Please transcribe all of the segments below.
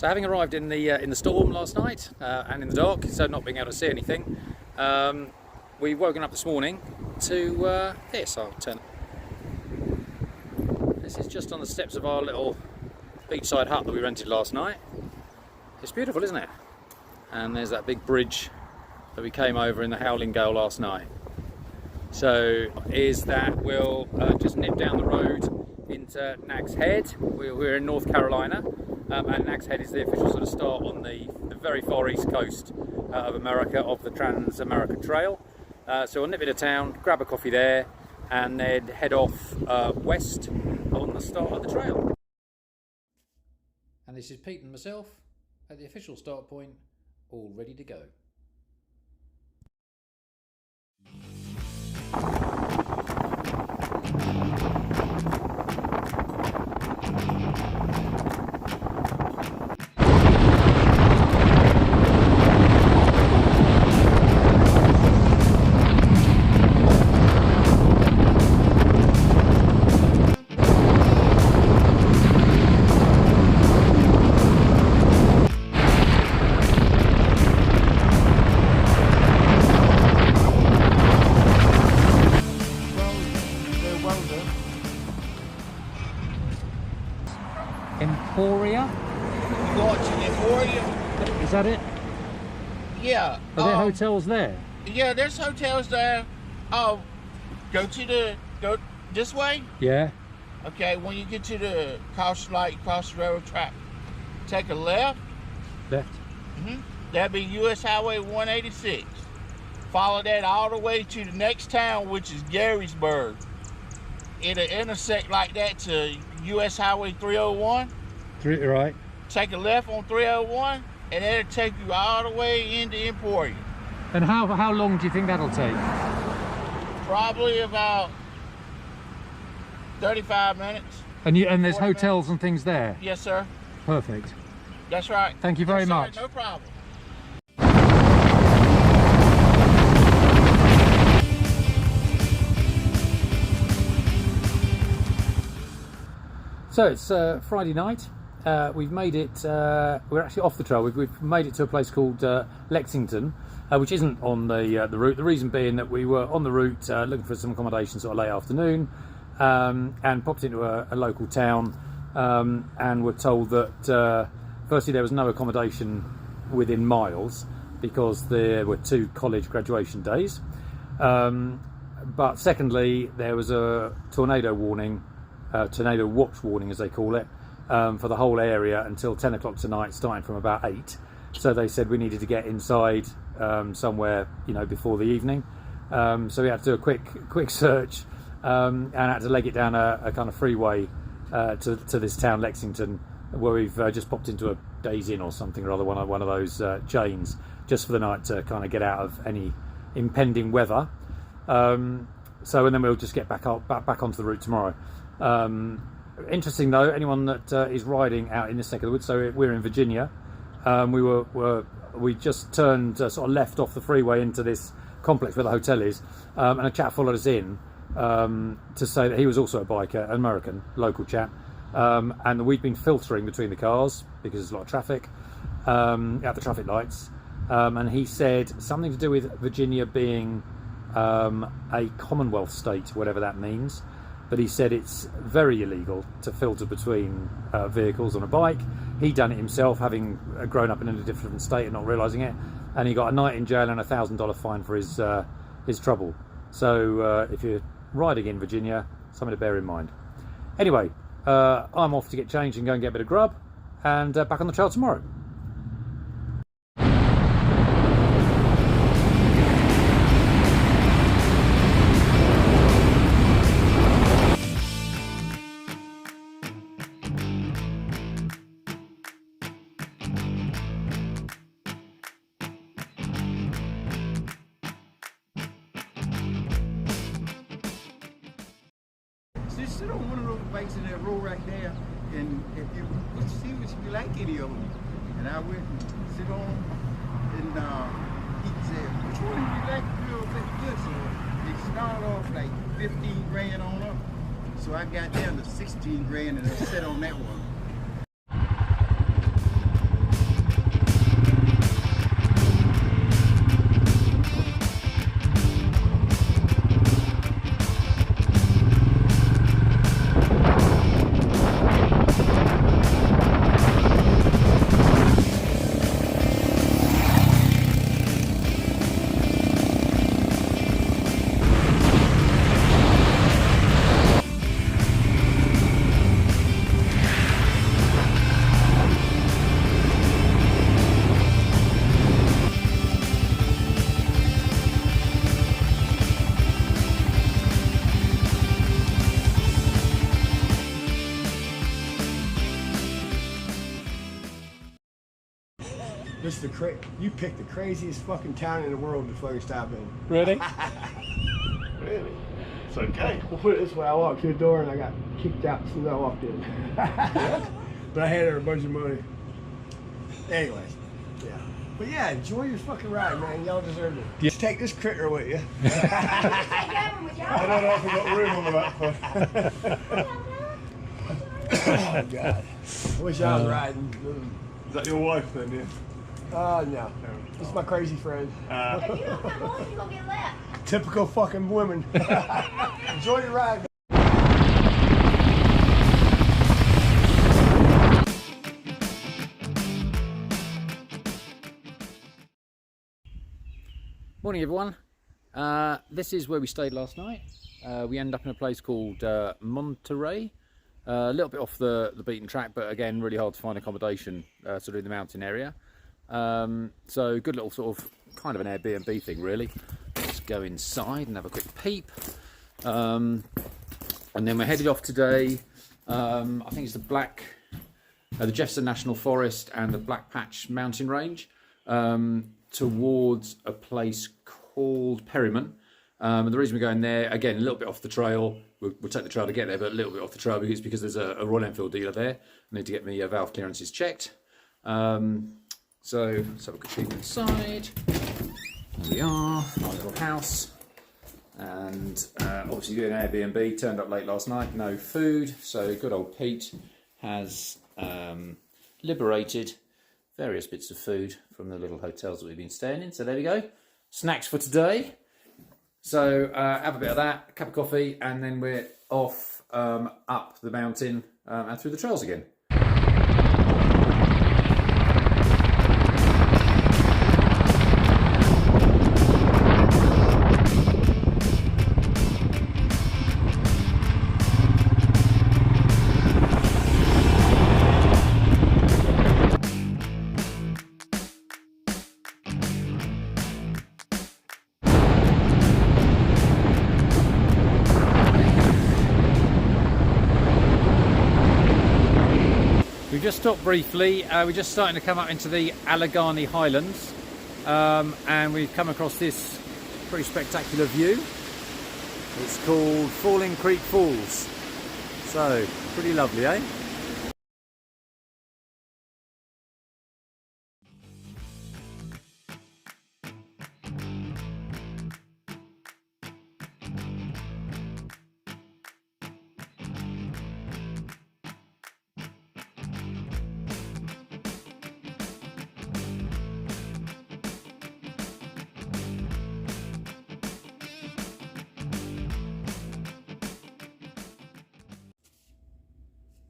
So having arrived in the storm last night and in the dark, so not being able to see anything, we've woken up this morning to this. I'll turn. This is just on the steps of our little beachside hut that we rented last night. It's beautiful, isn't it? And there's that big bridge that we came over in the howling gale last night. So is that we'll just nip down the road into Nag's Head. We're in North Carolina, and Nag's Head is the official sort of start on the very far east coast of America, of the Trans-American Trail. So we'll nip into town, grab a coffee there, and then head off west on the start of the trail. And this is Pete and myself at the official start point, all ready to go. Emporia? Is that it? Yeah. Are there hotels there? Yeah, there's hotels there. Oh, go this way. Yeah. Okay, when you get to the cross the railroad track, take a left. Left. That'd be US Highway 186. Follow that all the way to the next town, which is Garysburg. It'll intersect like that to US Highway 301. Right. Take a left on 301, and it'll take you all the way into Emporia. And how long do you think that'll take? Probably about 35 minutes. And there's hotels and things there? Yes, sir. Perfect. That's right. Thank you very much. No problem. So it's Friday night. We've made it, we're actually off the trail. We've made it to a place called Lexington, which isn't on the route. The reason being that we were on the route looking for some accommodation sort of late afternoon, and popped into a local town, and were told that firstly there was no accommodation within miles because there were 2 college graduation days, but secondly there was a tornado warning, tornado watch warning as they call it, for the whole area until 10 o'clock tonight, starting from about 8. So they said we needed to get inside somewhere, before the evening. So we had to do a quick search, and had to leg it down a kind of freeway to this town, Lexington, where we've just popped into a Days Inn or something or other, one of those chains, just for the night to kind of get out of any impending weather. And then we'll just get back onto the route tomorrow. Interesting though, anyone that is riding out in this neck of the woods, so we're in Virginia. We just turned sort of left off the freeway into this complex where the hotel is, and a chap followed us in to say that he was also a biker, an American local chap, and we'd been filtering between the cars because there's a lot of traffic at the traffic lights, and he said something to do with Virginia being a Commonwealth state, whatever that means. But he said it's very illegal to filter between vehicles on a bike. He'd done it himself, having grown up in a different state and not realising it, and he got a night in jail and a $1,000 fine for his trouble. So if you're riding in Virginia, something to bear in mind. Anyway, I'm off to get changed and go and get a bit of grub, and back on the trail tomorrow. Just sit on one of those bikes in that row right there, and if you see what you like any of them. And I went and sit on, and he said, which one do you like real good? So they start off like 15 grand on them. So I got down to 16 grand and I sat on that one. This is you picked the craziest fucking town in the world to fucking stop in. Really? Really? It's okay. We'll put it this way. I walked through the door and I got kicked out as soon as I walked in. But I had her a bunch of money. Anyways, yeah. But yeah, enjoy your fucking ride, man. Y'all deserve it. Just take this critter with you. I don't know if we got room on the back. Oh, God. I wish I was riding. Is that your wife then, yeah? No. This is my crazy friend. If you don't come on, you're gonna get left. Typical fucking women. Enjoy your ride. Morning, everyone. This is where we stayed last night. We ended up in a place called Monterey. A little bit off the beaten track, but again, really hard to find accommodation sort of in the mountain area. So good little sort of kind of an Airbnb thing, really. Let's go inside and have a quick peep. And then we're headed off today. I think it's the Jefferson National Forest and the Black Patch Mountain Range towards a place called Perryman. And the reason we're going there, again, a little bit off the trail. We'll take the trail to get there, but a little bit off the trail because there's a Royal Enfield dealer there. I need to get me valve clearances checked. So let's have a quick peek inside. There we are, my little house. And obviously doing Airbnb, turned up late last night, no food. So good old Pete has liberated various bits of food from the little hotels that we've been staying in. So there we go. Snacks for today. So have a bit of that, a cup of coffee, and then we're off up the mountain and through the trails again. We just stopped briefly. We're just starting to come up into the Allegheny Highlands, and we've come across this pretty spectacular view. It's called Falling Creek Falls. So, pretty lovely, eh?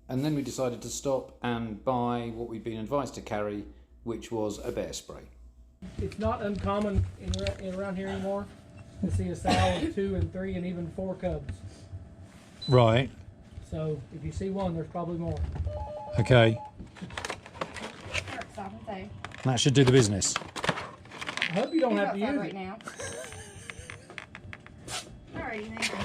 And then we decided to stop and buy what we'd been advised to carry, which was a bear spray. It's not uncommon around here anymore to see a sow with 2 and 3 and even 4 cubs. Right. So if you see one, there's probably more. Okay. That should do the business. I hope you don't have to use right it. now. Alrighty, thank you.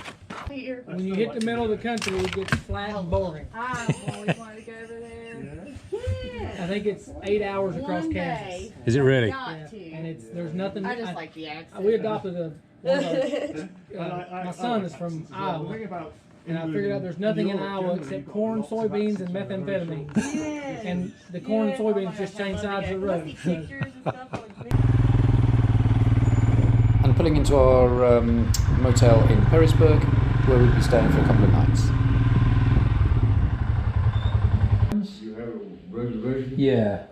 Here. When you hit the middle of the country, it gets flat and boring. I always wanted to go over there. Yeah. I think it's 8 hours across One Kansas. day. Is it really? Got to. And there's nothing. I just like the accent. We adopted my son is from Iowa. And I figured out there's nothing in Iowa except corn, soybeans, and methamphetamine. Yes. And the corn and soybeans just change sides of the road. So. And pulling into our motel in Perrysburg, where we'd be staying for a couple of nights. You have a reservation? Yeah.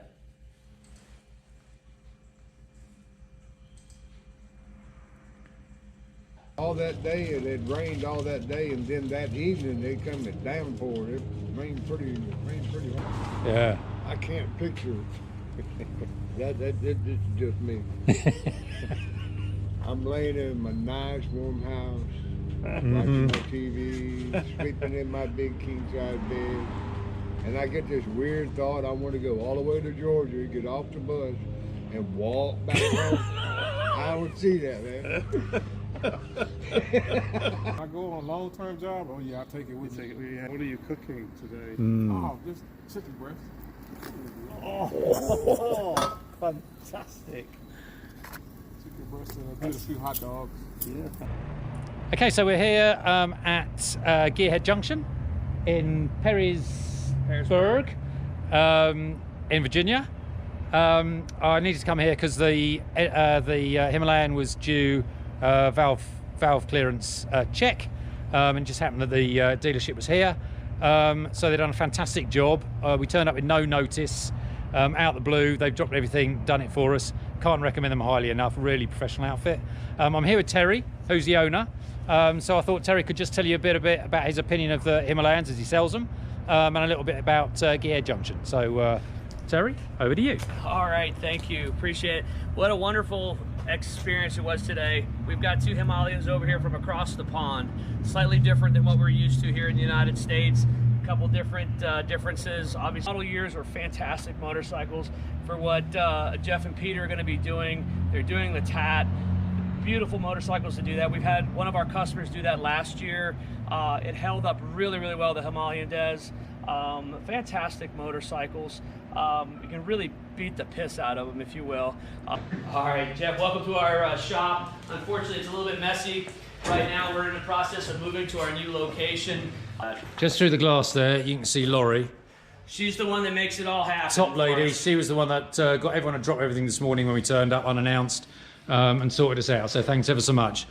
All that day, and it rained all that day, and then that evening they come at downpour. It rained pretty hard. Yeah. I can't picture it. It's just me. I'm laying in my nice warm house, watching my TV, sleeping in my big king size bed, and I get this weird thought: I want to go all the way to Georgia, get off the bus, and walk back home. I would see that, man. I go on a long-term job. Oh yeah, I take it with me. What are you cooking today? Oh, just chicken breast. Oh. Fantastic. Chicken breast and a few hot dogs. Yeah. Okay, so we're here at Gearhead Junction in Perrysburg, in Virginia. I needed to come here because the Himalayan was due valve clearance check, and it just happened that the dealership was here. So they've done a fantastic job. We turned up with no notice, out the blue. They've dropped everything, done it for us. Can't recommend them highly enough. Really professional outfit. I'm here with Terry, who's the owner. So I thought Terry could just tell you a bit about his opinion of the Himalayans as he sells them, and a little bit about Gearhead Junction. So Terry, over to you. All right, thank you, appreciate it. What a wonderful experience it was today. We've got two Himalayans over here from across the pond, slightly different than what we're used to here in the United States. A couple different differences. Obviously, model years are fantastic motorcycles for what Jeff and Peter are going to be doing. They're doing the TAT. Beautiful motorcycles to do that. We've had one of our customers do that last year. It held up really, really well, the Himalayan does. Fantastic motorcycles. You can really beat the piss out of them, if you will. All right, Jeff, welcome to our shop. Unfortunately, it's a little bit messy. Right now, we're in the process of moving to our new location. Just through the glass there, you can see Laurie. She's the one that makes it all happen. Top lady. She was the one that got everyone to drop everything this morning when we turned up unannounced, and sorted us out. So thanks ever so much.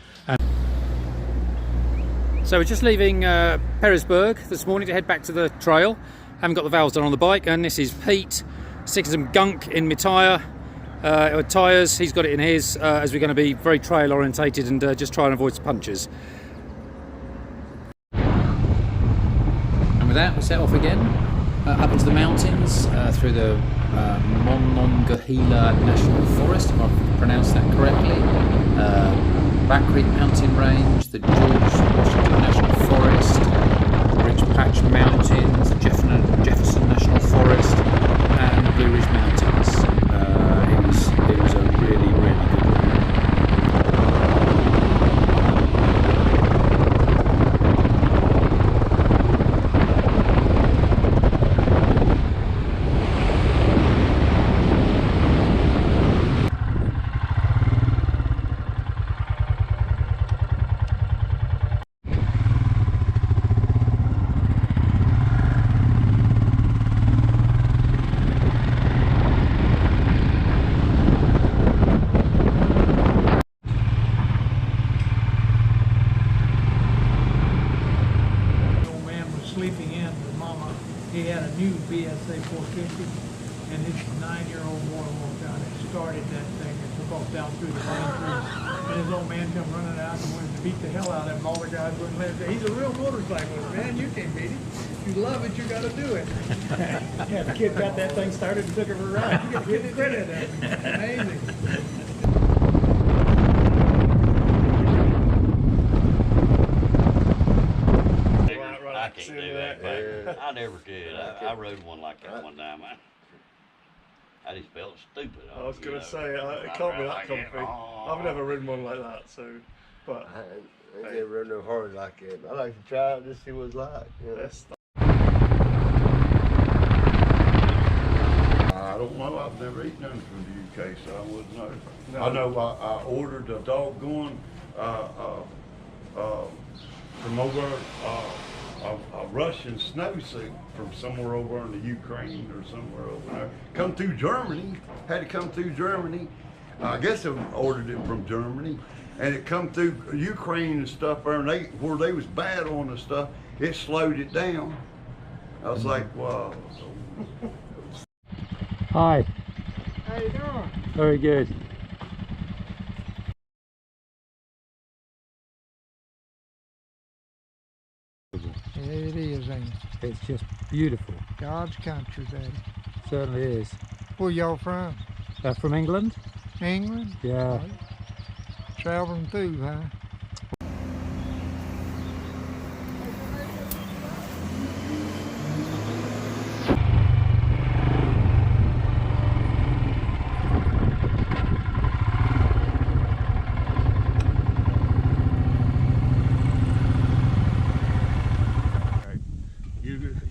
So we're just leaving Perrysburg this morning to head back to the trail. Haven't got the valves done on the bike, and this is Pete sticking some gunk in my tyres. He's got it in his, as we're going to be very trail orientated and just try and avoid punctures. And with that, we set off again up into the mountains through the Monongahela National Forest, if I've pronounced that correctly. Back Creek Mountain Range, the George Washington National Forest, Ridge Patch Mountains, the Jefferson National Forest, and the Blue Ridge Mountains. It was a really, really good one. Sleeping in with Mama. He had a new BSA 450, and his 9-year-old boy walked out and started that thing and took off down through the pine trees. And his old man come running out and wanted to beat the hell out of him. All the guys wouldn't let him. He's a real motorcyclist, man. You can't beat him. If you love it, you got to do it. Yeah, the kid got that thing started and took it for a ride. You got to give credit to that. Amazing. I can't do that, man. I never could. I rode one like that one time. I just felt stupid. I was going to say, it can't be that comfy. I've never ridden one like that, so, but... I ain't never rode no hard like it. I like to try it, just see what it's like. You know? I don't know. I've never eaten none from the UK, so I wouldn't know. No. I know I ordered a doggone from over a Russian snowsuit from somewhere over in the Ukraine or somewhere over there. Come through Germany. Had to come through Germany. I guess I ordered it from Germany, and it come through Ukraine and stuff there, and where they was bad on the stuff, it slowed it down. I was like, wow. Hi. How you doing? Very good. It is, ain't it? It's just beautiful. God's country, Daddy. Certainly is. Where y'all from? From England? England? Yeah. Right. Traveling through, huh?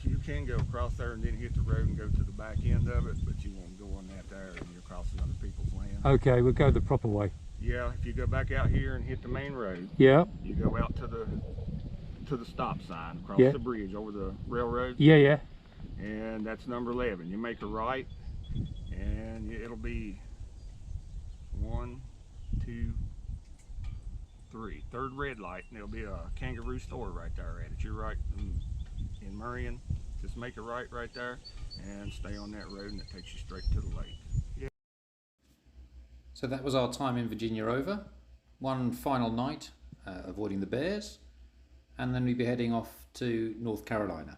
You can go across there and then hit the road and go to the back end of it, but you won't go on that there and you're crossing on Okay, we'll go the proper way. Yeah, if you go back out here and hit the main road. Yeah. You go out to the stop sign, across Yeah. the bridge over the railroad. Yeah, yeah. And that's number 11. You make a right, and it'll be 1, 2, 3. Third red light, and there'll be a kangaroo store right there at it. You're right in Marion. Just make a right there, and stay on that road, and it takes you straight to the lake. Yeah. So that was our time in Virginia over. One final night, avoiding the bears, and then we'll be heading off to North Carolina.